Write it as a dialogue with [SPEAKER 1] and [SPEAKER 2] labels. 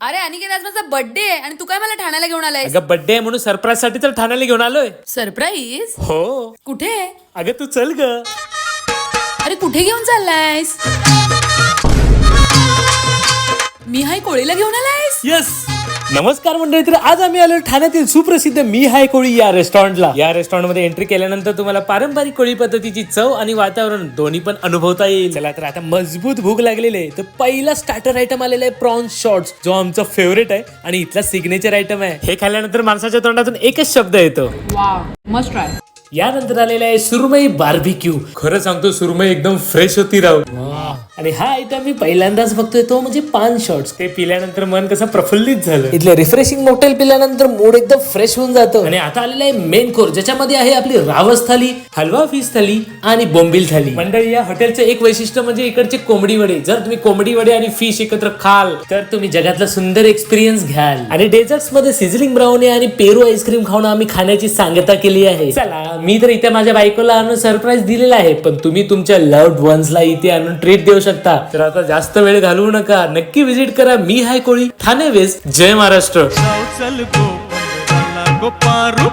[SPEAKER 1] अरे अनिकेत, आज माझा बर्थडे आहे आणि तू काय मला ठाण्याला घेऊन आलाय?
[SPEAKER 2] अगं बर्थडे आहे म्हणून सरप्राईज साठी तर ठाण्याला घेऊन आलोय.
[SPEAKER 1] सरप्राईज?
[SPEAKER 2] हो.
[SPEAKER 1] कुठे?
[SPEAKER 2] अगं तू चल ग.
[SPEAKER 1] अरे कुठे घेऊन चाललायस? मी हाय कोळीला घेऊन आलायस?
[SPEAKER 2] यस. नमस्कार मंडळी, तर आज आम्ही आलो ठाण्यातील सुप्रसिद्ध मी हाय कोळी या रेस्टॉरंटला. या रेस्टॉरंट मध्ये एंट्री केल्यानंतर तुम्हाला पारंपरिक कोळी पद्धतीची चव आणि वातावरण दोन्ही पण अनुभवता येईल. चला तर आता मजबूत भूक लागलेली आहे, तर पहिला स्टार्टर आयटम आलेला आहे प्रॉन्स शॉर्ट्स, जो आमचा फेवरेट आहे आणि इथला सिग्नेचर आयटम आहे. हे खाल्ल्यानंतर माणसाच्या तोंडातून एकच शब्द येतो,
[SPEAKER 1] वाव, मस्ट ट्राय.
[SPEAKER 2] यानंतर आलेला आहे सुरमई बार्बिक्यू. खरं सांगतो, सुरमई एकदम फ्रेश होती राव. आणि हा आयटम मी पहिल्यांदाच बघतोय, तो म्हणजे पान शॉर्ट्स. ते पिल्यानंतर मन कसं प्रफुल्लित झालं. इथलं रिफ्रेशिंग मॉकटेल पिल्यानंतर मूड एकदम फ्रेश होऊन जातो. आणि आता आलेला आहे मेन कोर्स, ज्याच्यामध्ये आहे आपली रावस थाली, हलवा फिश थाली आणि बोंबील थाली. मंडळी, या हॉटेलचं एक वैशिष्ट्य म्हणजे इकडचे कोंबडी वडे. जर तुम्ही कोंबडी वडे आणि फिश एकत्र खाल तर तुम्ही जगातला सुंदर एक्सपिरियन्स घ्याल. आणि डेझर्ट्स मध्ये सिझलिंग ब्राउनी आणि पेरू आईस्क्रीम खाऊन आम्ही खाण्याची सांगता केली आहे. चला, मी तर इथे माझ्या बायकोला आणून सरप्राईज दिलेला आहे, पण तुम्ही तुमच्या लव्ड वन्सला इथे आणून ट्रीट देऊ शकता. तर आता जास्त वेळ घालवू नका, नक्की विजिट करा मी हाय कोळी, ठाणे वेस्ट. जय महाराष्ट्र.
[SPEAKER 3] चल गो पारू